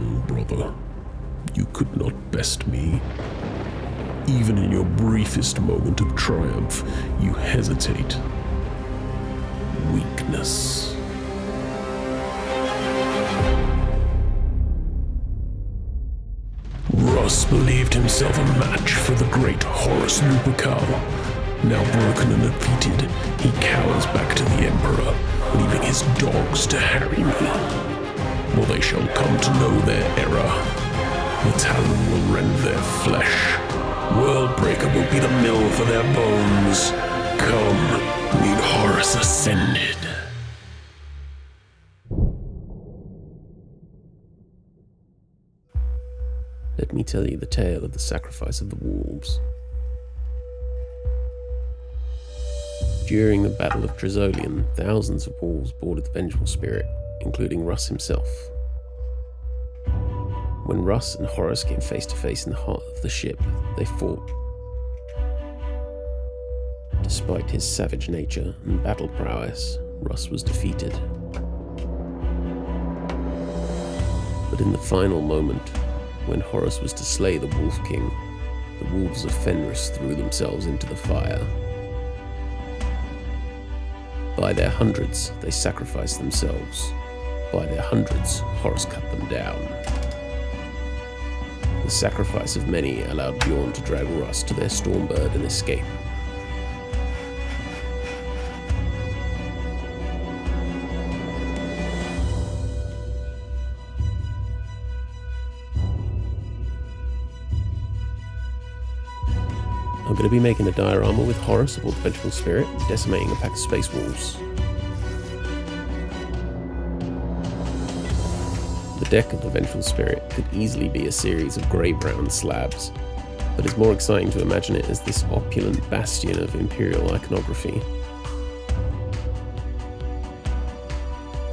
wrong, brother. You could not best me. Even in your briefest moment of triumph, you hesitate. Weakness. Russ believed himself a match for the great Horus Lupercal. Now broken and defeated, he cowers back to the Emperor, leaving his dogs to harry me. For they shall come to know their error. The Talon will rend their flesh. Worldbreaker will be the mill for their bones. Come, meet Horus Ascended. Let me tell you the tale of the sacrifice of the wolves. During the Battle of Trisolian, thousands of wolves boarded the Vengeful spirit, including Russ himself. When Russ and Horus came face to face in the heart of the ship, they fought. Despite his savage nature and battle prowess, Russ was defeated. But in the final moment, when Horus was to slay the Wolf King, the wolves of Fenris threw themselves into the fire. By their hundreds, they sacrificed themselves. By their hundreds, Horus cut them down. The sacrifice of many allowed Bjorn to drag Russ to their Stormbird and escape. I'm going to be making a diorama with Horus aboard the Vengeful Spirit, decimating a pack of space wolves. The deck of the Vengeful Spirit could easily be a series of grey-brown slabs, but it's more exciting to imagine it as this opulent bastion of Imperial iconography.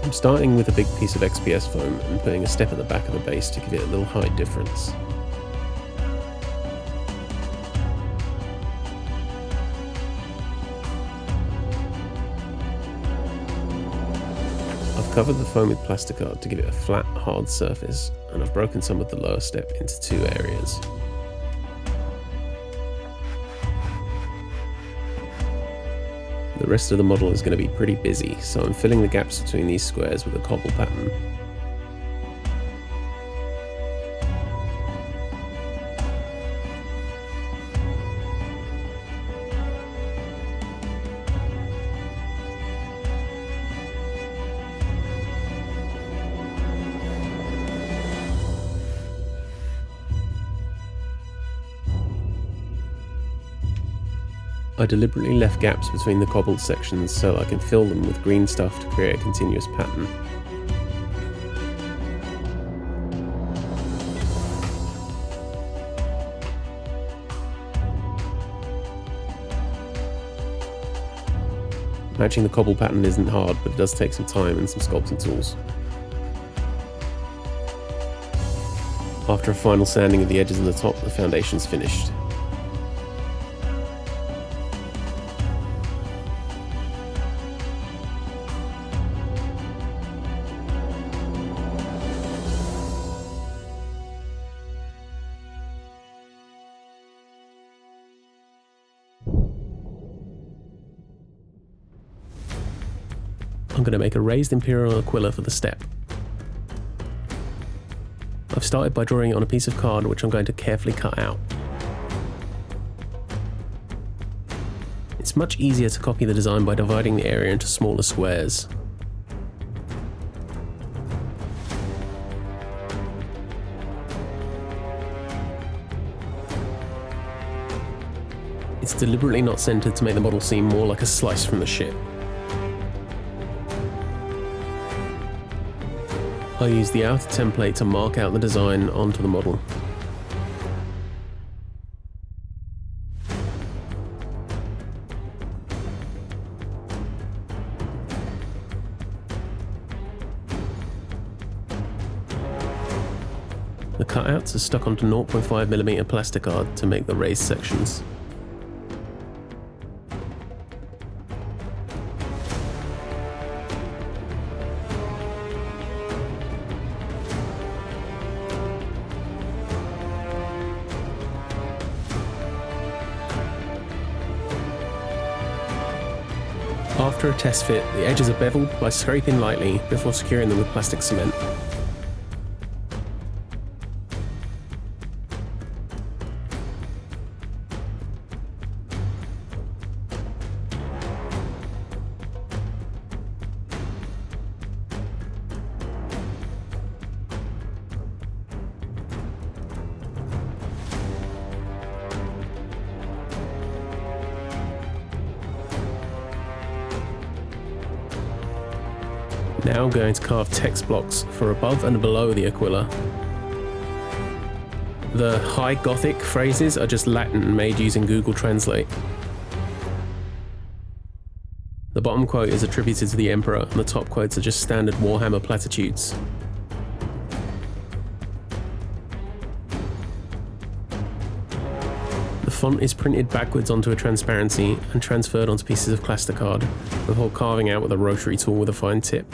I'm starting with a big piece of XPS foam and putting a step at the back of the base to give it a little height difference. I've covered the foam with plasticard to give it a flat, hard surface, and I've broken some of the lower step into two areas. The rest of the model is going to be pretty busy, so I'm filling the gaps between these squares with a cobble pattern. I deliberately left gaps between the cobbled sections so I can fill them with green stuff to create a continuous pattern. Matching the cobble pattern isn't hard, but it does take some time and some sculpting tools. After a final sanding of the edges and the top, the foundation's finished. I'm going to make a raised Imperial Aquila for the step. I've started by drawing it on a piece of card which I'm going to carefully cut out. It's much easier to copy the design by dividing the area into smaller squares. It's deliberately not centered to make the model seem more like a slice from the ship. I'll use the outer template to mark out the design onto the model. The cutouts are stuck onto 0.5mm plasticard to make the raised sections. After a test fit, the edges are beveled by scraping lightly before securing them with plastic cement. Now I'm going to carve text blocks for above and below the Aquila. The High Gothic phrases are just Latin made using Google Translate. The bottom quote is attributed to the Emperor, and the top quotes are just standard Warhammer platitudes. The font is printed backwards onto a transparency and transferred onto pieces of Plasticard before carving out with a rotary tool with a fine tip.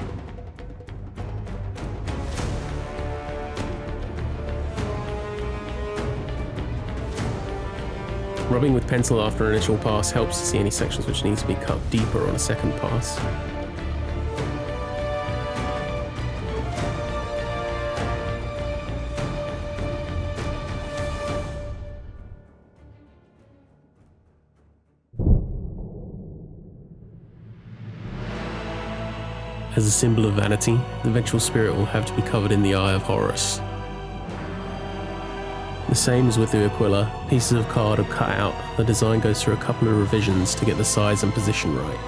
Rubbing with pencil after an initial pass helps to see any sections which need to be cut deeper on a second pass. As a symbol of vanity, the vengeful spirit will have to be covered in the Eye of Horus. The same as with the Aquila, pieces of card are cut out. The design goes through a couple of revisions to get the size and position right.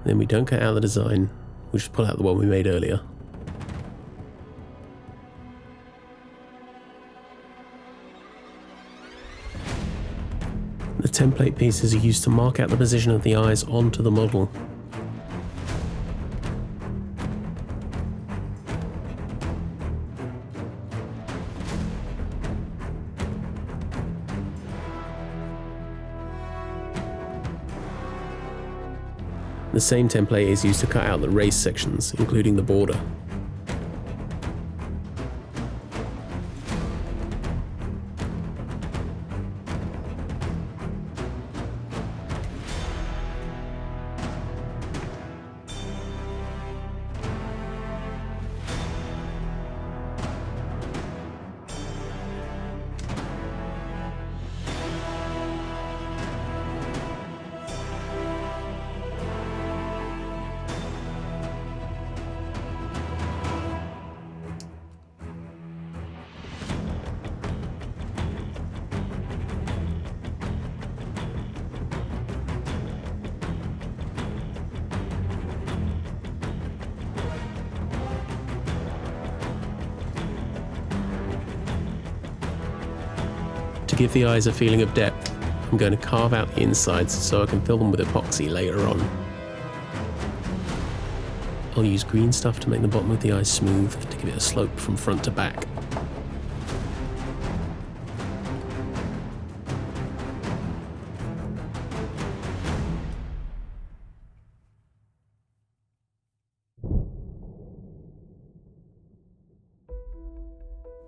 Then we don't cut out the design, we just pull out the one we made earlier. The template pieces are used to mark out the position of the eyes onto the model. The same template is used to cut out the race sections, including the border. To give the eyes a feeling of depth, I'm going to carve out the insides so I can fill them with epoxy later on. I'll use green stuff to make the bottom of the eye smooth to give it a slope from front to back.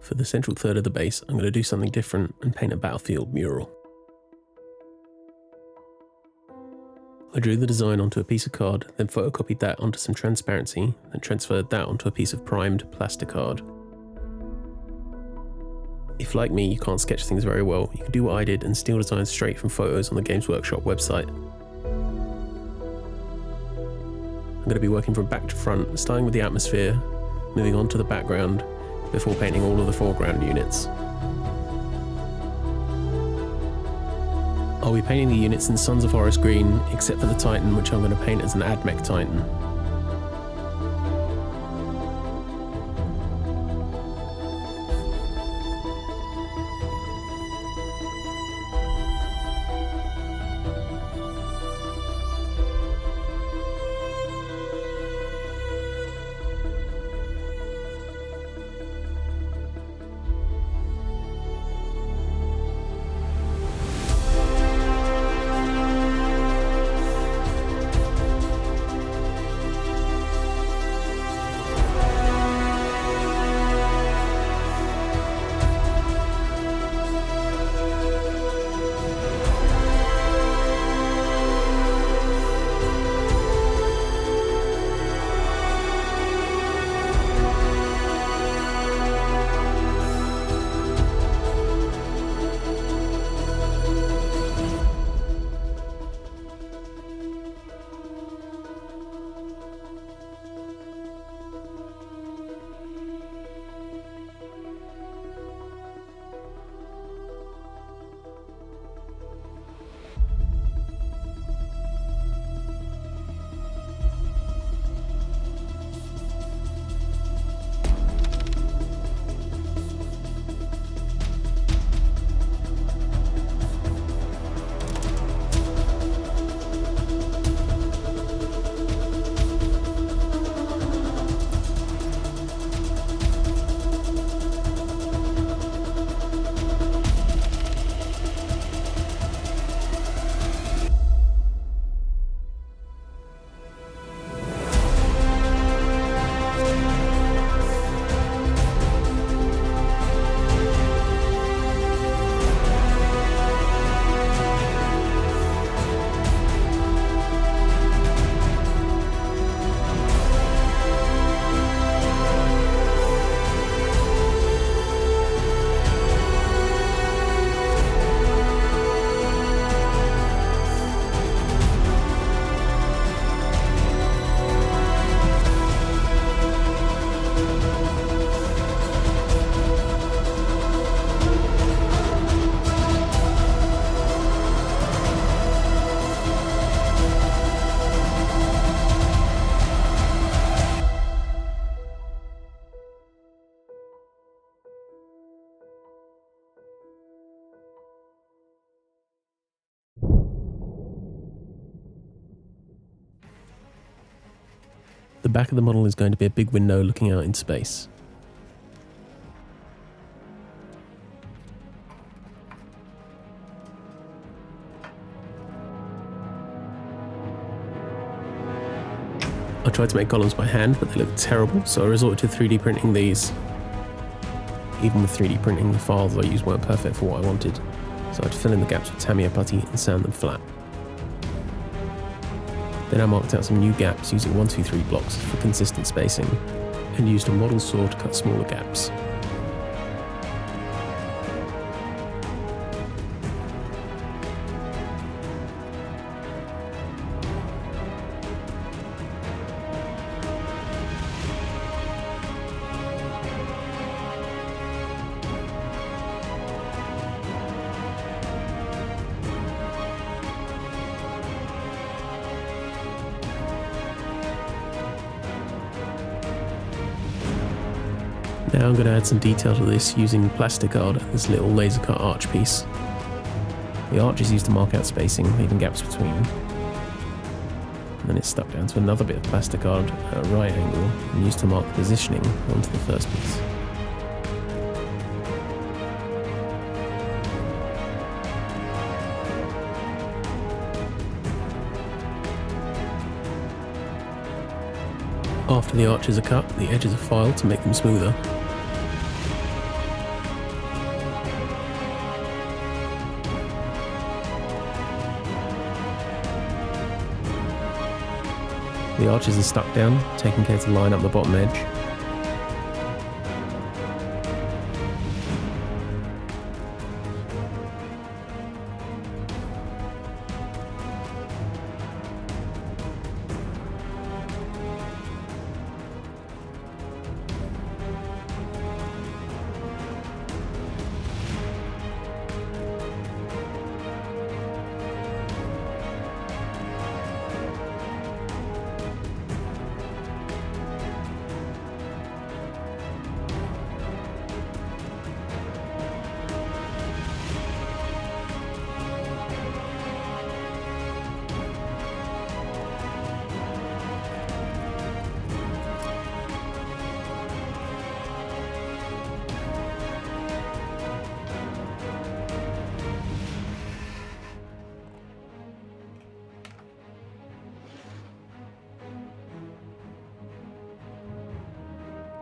For the central third of the base, I'm going to do something different and paint a battlefield mural. I drew the design onto a piece of card, then photocopied that onto some transparency, then transferred that onto a piece of primed Plasticard. If, like me, you can't sketch things very well, you can do what I did and steal designs straight from photos on the Games Workshop website. I'm going to be working from back to front, starting with the atmosphere, moving on to the background, before painting all of the foreground units. I'll be painting the units in Sons of Horus green, except for the Titan, which I'm going to paint as an AdMech Titan. The back of the model is going to be a big window looking out in space. I tried to make columns by hand, but they looked terrible, so I resorted to 3D printing these. Even with 3D printing, the files I used weren't perfect for what I wanted, so I had to fill in the gaps with Tamiya putty and sand them flat. Then I marked out some new gaps using 123 blocks for consistent spacing, and used a model saw to cut smaller gaps. Now I'm going to add some detail to this using plastic art, this little laser cut arch piece. The arch is used to mark out spacing, leaving gaps between. And then it's stuck down to another bit of plastic art at a right angle and used to mark the positioning onto the first piece. After the arches are cut, the edges are filed to make them smoother. The arches are stuck down, taking care to line up the bottom edge.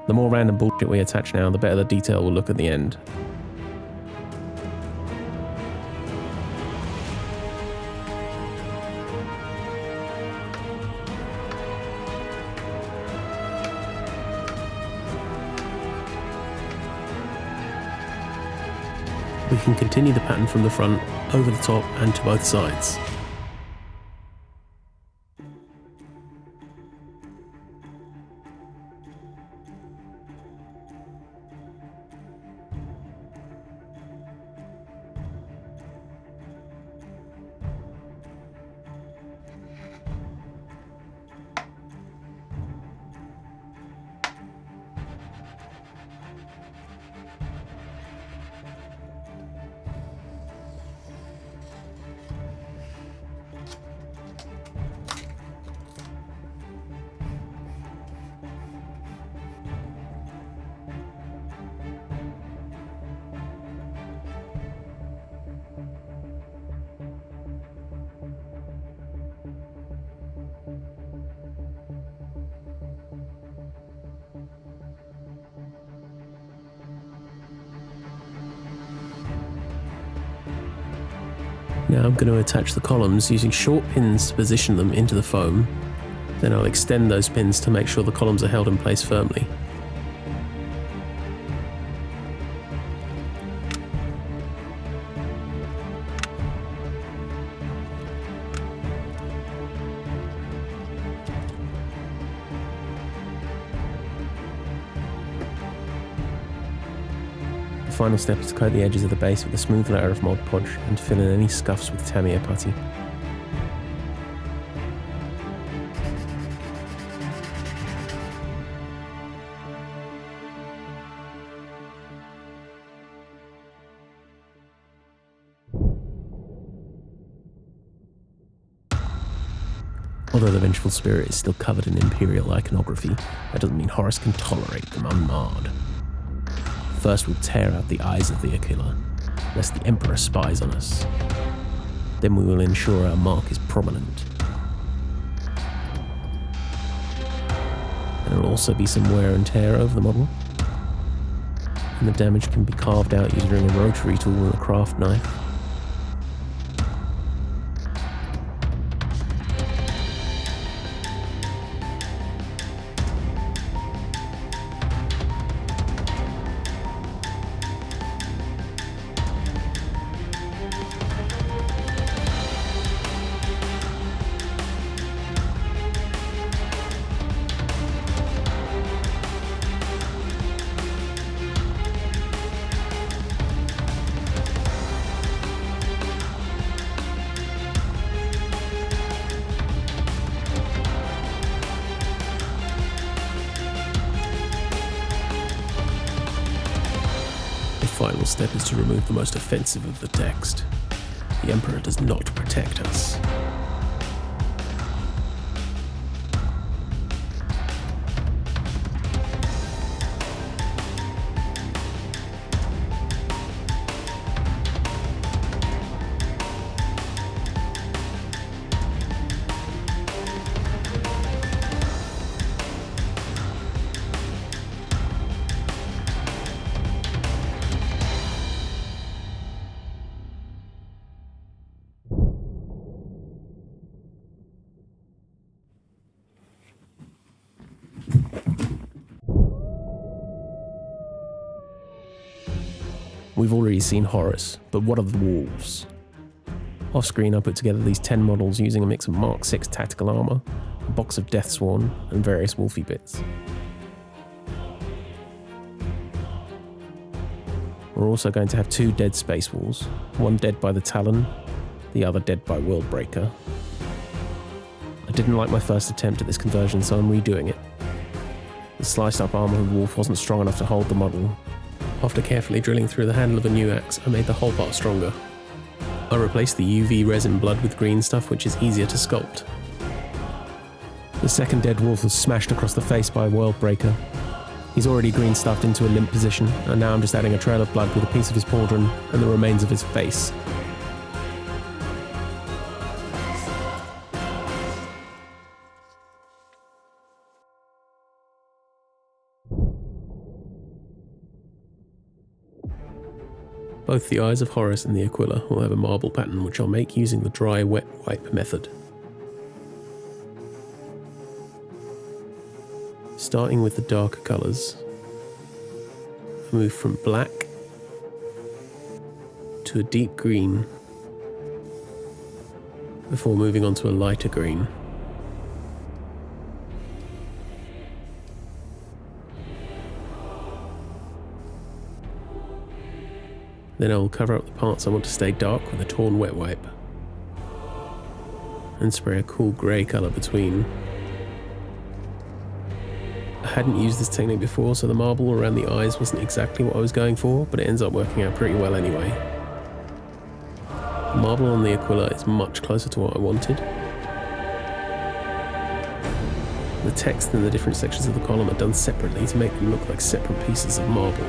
The more random bullshit we attach now, the better the detail will look at the end. We can continue the pattern from the front, over the top and to both sides. Now I'm going to attach the columns using short pins to position them into the foam. Then I'll extend those pins to make sure the columns are held in place firmly. The final step is to coat the edges of the base with a smooth layer of Mod Podge and to fill in any scuffs with Tamiya putty. Although the Vengeful spirit is still covered in Imperial iconography, that doesn't mean Horus can tolerate them unmarred. First we'll tear out the eyes of the Aquila, lest the Emperor spies on us. Then we will ensure our mark is prominent. There will also be some wear and tear over the model, and the damage can be carved out using a rotary tool and a craft knife. The final step is to remove the most offensive of the text. The Emperor does not protect us. We've already seen Horus, but what of the wolves? Off screen I put together these 10 models using a mix of Mark 6 tactical armour, a box of Deathsworn, and various wolfy bits. We're also going to have 2 dead space wolves, one dead by the Talon, the other dead by Worldbreaker. I didn't like my first attempt at this conversion, so I'm redoing it. The sliced up armour of the wolf wasn't strong enough to hold the model. After carefully drilling through the handle of a new axe, I made the whole part stronger. I replaced the UV resin blood with green stuff, which is easier to sculpt. The second dead wolf was smashed across the face by Worldbreaker. He's already green stuffed into a limp position, and now I'm just adding a trail of blood with a piece of his pauldron and the remains of his face. Both the eyes of Horus and the Aquila will have a marble pattern which I'll make using the dry wet wipe method. Starting with the darker colours, I move from black to a deep green before moving on to a lighter green. Then I will cover up the parts I want to stay dark with a torn wet wipe and spray a cool grey colour between. I hadn't used this technique before, so the marble around the eyes wasn't exactly what I was going for, but it ends up working out pretty well anyway. The marble on the Aquila is much closer to what I wanted. The text and the different sections of the column are done separately to make them look like separate pieces of marble.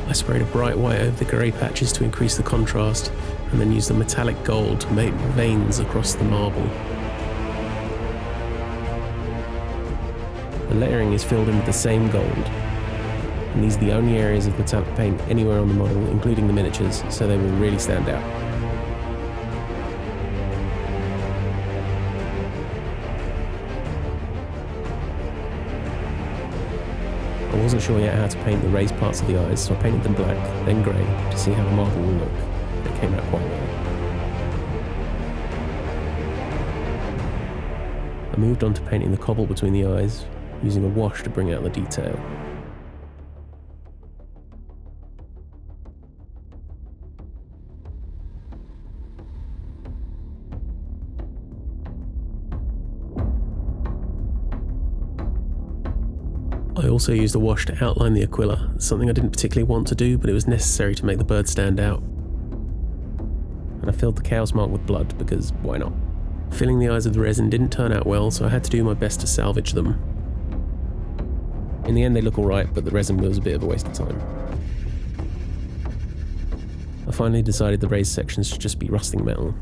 I sprayed a bright white over the grey patches to increase the contrast, and then used a metallic gold to make veins across the marble. The layering is filled in with the same gold, and these are the only areas of metallic paint anywhere on the model, including the miniatures, so they will really stand out. I wasn't sure yet how to paint the raised parts of the eyes, so I painted them black, then grey, to see how the marble will look. It came out quite well. moved on to painting the cobble between the eyes, using a wash to bring out the detail. I also used a wash to outline the Aquila, something I didn't particularly want to do, but it was necessary to make the bird stand out. And I filled the cow's mark with blood, because why not? Filling the eyes with resin didn't turn out well, so I had to do my best to salvage them. In the end they look alright, but the resin was a bit of a waste of time. I finally decided the raised sections should just be rusting metal.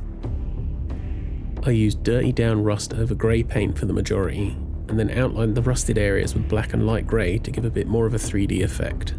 I used dirty down rust over grey paint for the majority, and then outlined the rusted areas with black and light grey to give a bit more of a 3D effect.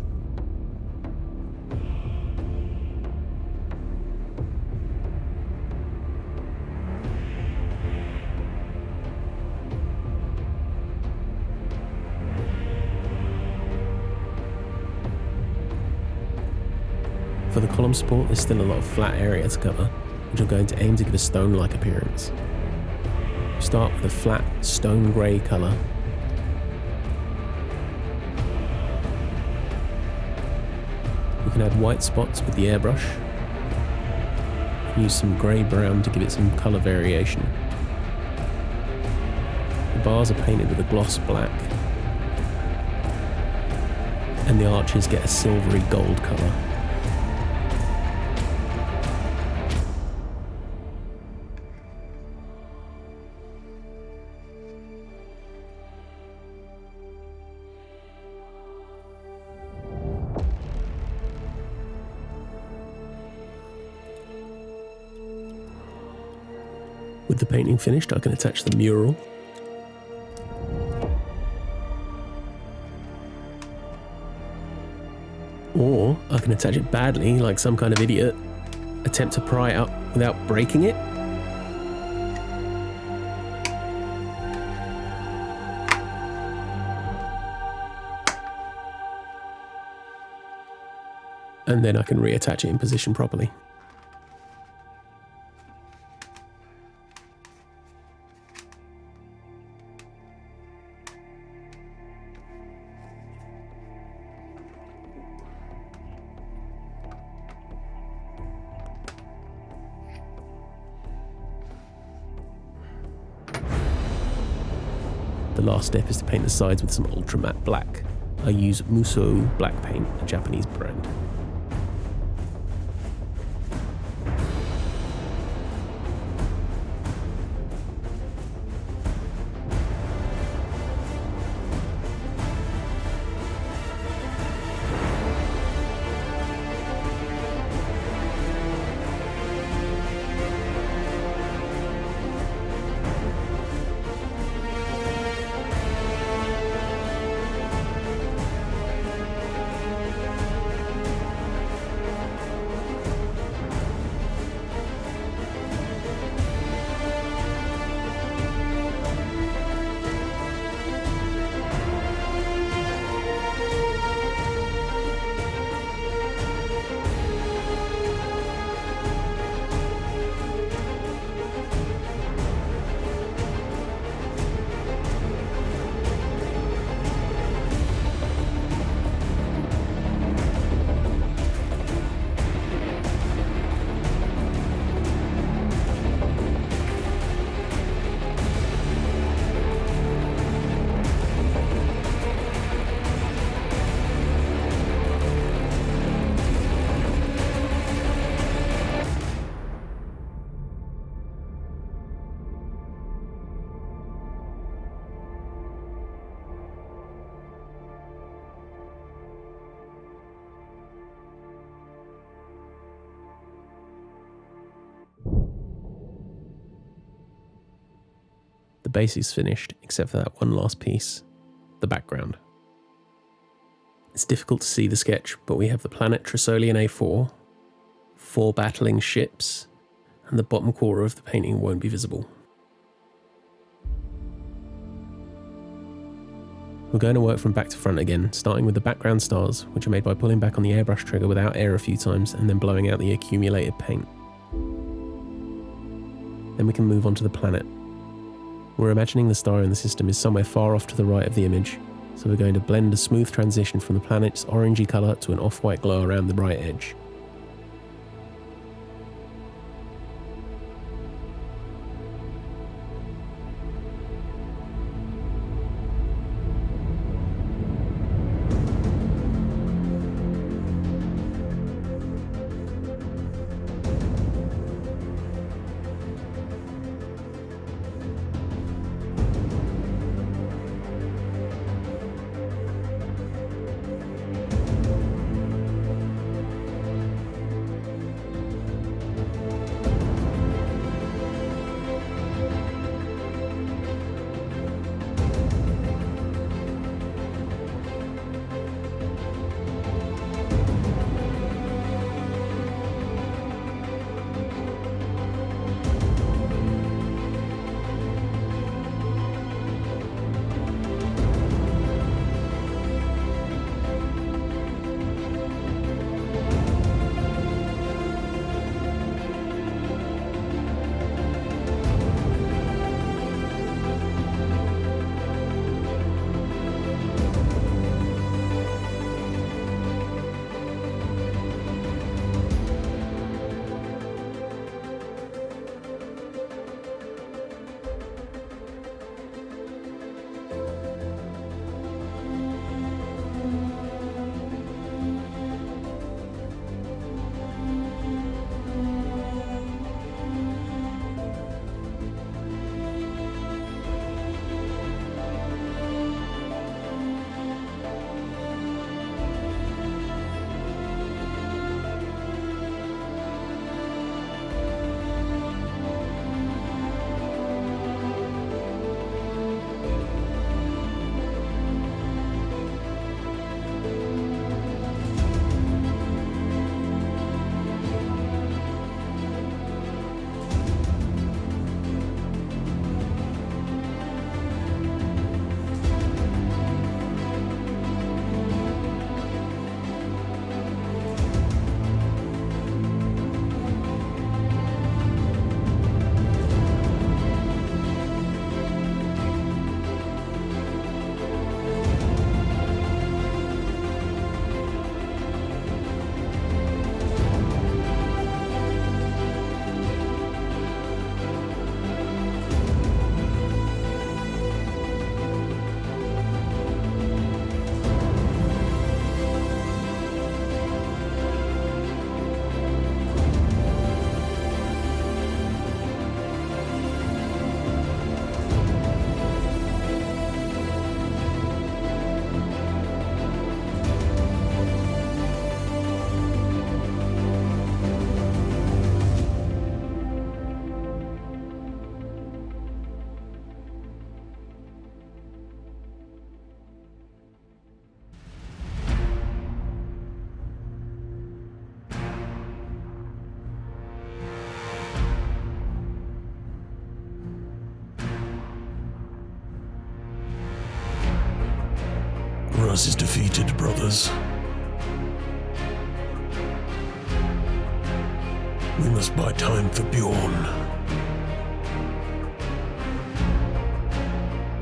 For the column support, there's still a lot of flat area to cover, which I'm going to aim to give a stone-like appearance. Start with a flat stone grey colour. We can add white spots with the airbrush. Use some grey-brown to give it some colour variation. The bars are painted with a gloss black, and the arches get a silvery gold colour. With the painting finished, I can attach the mural. Or I can attach it badly, like some kind of idiot, attempt to pry it up without breaking it. And then I can reattach it in position properly. The last step is to paint the sides with some ultra matte black. I use Muso black paint, a Japanese brand. The base is finished, except for that one last piece, the background. It's difficult to see the sketch, but we have the planet Trisolian A4, 4 battling ships, and the bottom quarter of the painting won't be visible. We're going to work from back to front again, starting with the background stars, which are made by pulling back on the airbrush trigger without air a few times and then blowing out the accumulated paint. Then we can move on to the planet. We're imagining the star in the system is somewhere far off to the right of the image, so we're going to blend a smooth transition from the planet's orangey colour to an off-white glow around the right edge. Russ is defeated, brothers. We must buy time for Bjorn.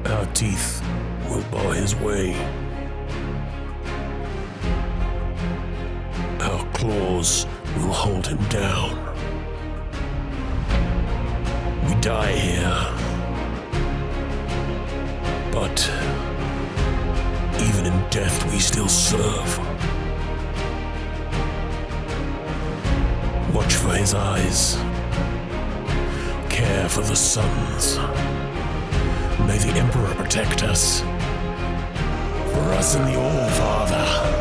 Our teeth will bar his way. Our claws will hold him down. We die here. But even in death we still serve. Watch for his eyes. Care for the sons. May the Emperor protect us. For us and the All-Father.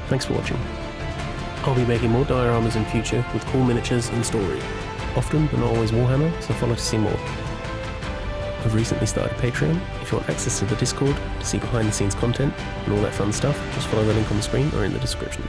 Thanks for watching. I'll be making more dioramas in future with cool miniatures and story. Often, but not always Warhammer, so follow to see more. I've recently started a Patreon. If you want access to the Discord, to see behind the scenes content, and all that fun stuff, just follow the link on the screen or in the description.